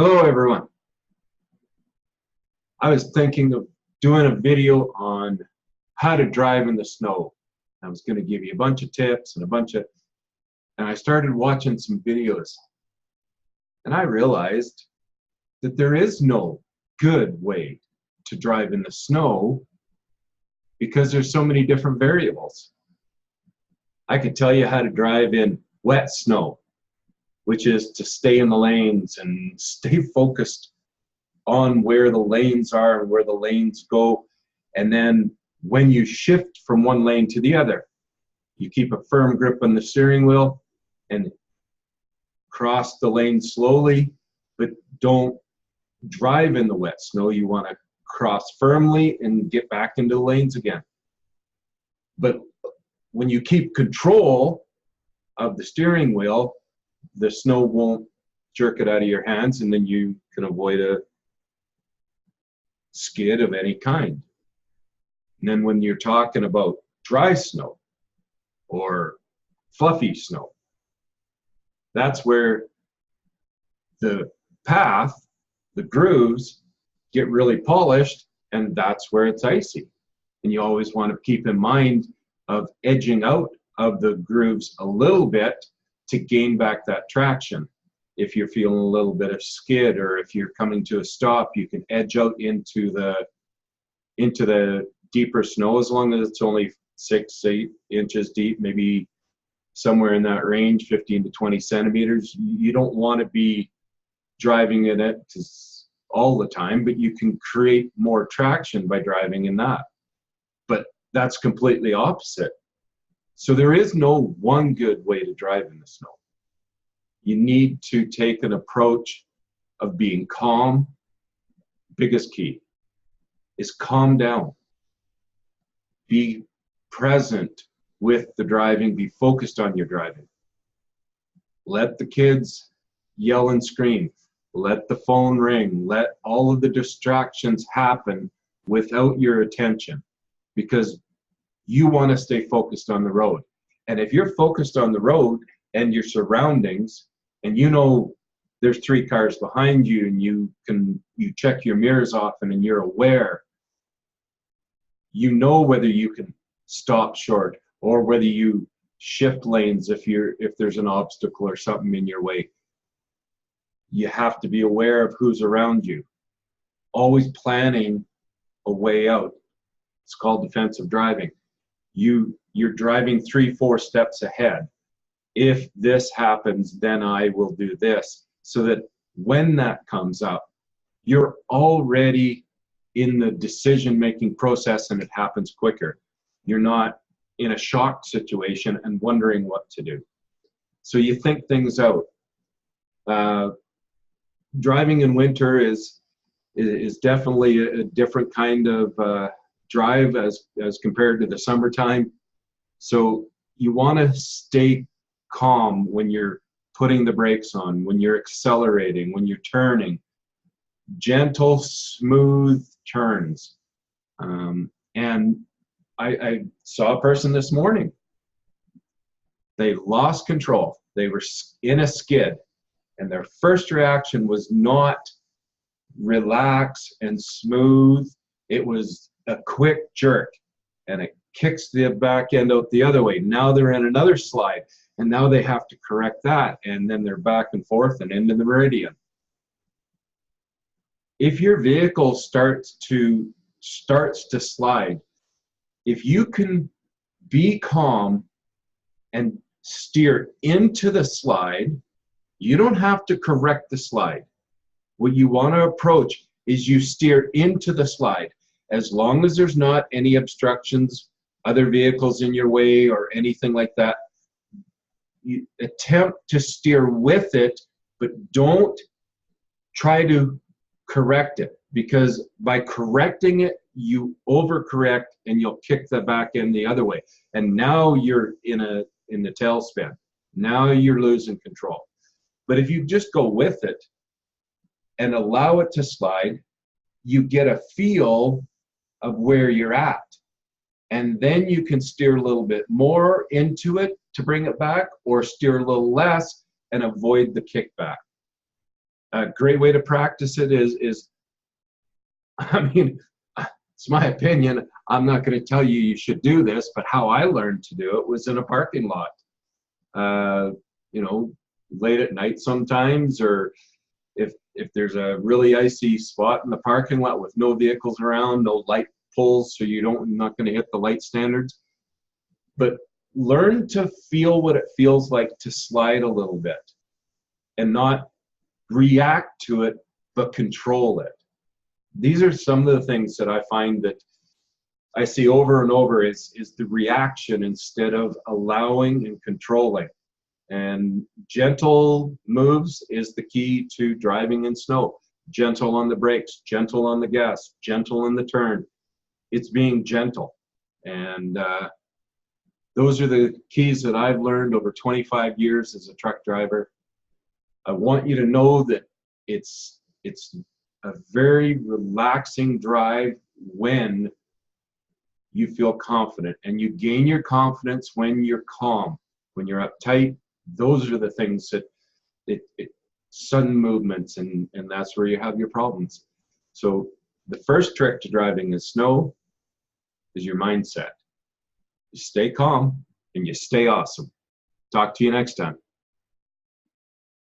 Hello everyone. I was thinking of doing a video on how to drive in the snow. I was going to give you a bunch of tips and I started watching some videos and I realized that there is no good way to drive in the snow because there's so many different variables. I could tell you how to drive in wet snow, which is to stay in the lanes and stay focused on where the lanes are and where the lanes go. And then when you shift from one lane to the other, you keep a firm grip on the steering wheel and cross the lane slowly, but don't drive in the wet snow. You want to cross firmly and get back into the lanes again. But when you keep control of the steering wheel, the snow won't jerk it out of your hands, and then you can avoid a skid of any kind. And then when you're talking about dry snow or fluffy snow, that's where the path, the grooves, get really polished, and that's where it's icy. And you always want to keep in mind of edging out of the grooves a little bit to gain back that traction. If you're feeling a little bit of skid, or if you're coming to a stop, you can edge out into the deeper snow, as long as it's only 6-8 inches deep, maybe somewhere in that range, 15 to 20 centimeters. You don't want to be driving in it all the time, but you can create more traction by driving in that. But that's completely opposite. So there is no one good way to drive in the snow. You need to take an approach of being calm. Biggest key is calm down. Be present with the driving. Be focused on your driving. Let the kids yell and scream. Let the phone ring. Let all of the distractions happen without your attention, because you want to stay focused on the road. And if you're focused on the road and your surroundings, and you know there's 3 cars behind you, and you check your mirrors often and you're aware, you know whether you can stop short or whether you shift lanes if there's an obstacle or something in your way. You have to be aware of who's around you. Always planning a way out. It's called defensive driving. You're driving 3-4 steps ahead. If this happens, then I will do this, so that when that comes up, you're already in the decision-making process and it happens quicker. You're not in a shock situation and wondering what to do. So you think things out. Driving in winter is definitely a different kind of drive as compared to the summertime. So you want to stay calm when you're putting the brakes on, when you're accelerating, when you're turning. Gentle, smooth turns. And I saw a person this morning. They lost control. They were in a skid, and their first reaction was not relax and smooth. It was a quick jerk, and it kicks the back end out the other way. Now they're in another slide, and now they have to correct that, and then they're back and forth and into the meridian. If your vehicle starts to slide, if you can be calm and steer into the slide, you don't have to correct the slide. What you want to approach is you steer into the slide. As long as there's not any obstructions, other vehicles in your way or anything like that, you attempt to steer with it, but don't try to correct it, because by correcting it, you overcorrect and you'll kick the back end the other way. And now you're in the tailspin. Now you're losing control. But if you just go with it and allow it to slide, you get a feel of where you're at. And then you can steer a little bit more into it to bring it back, or steer a little less and avoid the kickback. a great way to practice it is I mean, it's my opinion. I'm not going to tell you you should do this, but how I learned to do it was in a parking lot. You know, late at night sometimes, or if there's a really icy spot in the parking lot with no vehicles around, no light poles, so you're not going to hit the light standards. But learn to feel what it feels like to slide a little bit and not react to it, but control it. These are some of the things that I find that I see over and over is the reaction instead of allowing and controlling. And gentle moves is the key to driving in snow. Gentle on the brakes, gentle on the gas, gentle in the turn. It's being gentle. And those are the keys that I've learned over 25 years as a truck driver. I want you to know that it's a very relaxing drive when you feel confident, and you gain your confidence when you're calm. When you're uptight, those are the things that sudden movements, and that's where you have your problems. So the first trick to driving in snow is your mindset. You stay calm and you stay awesome. Talk to you next time.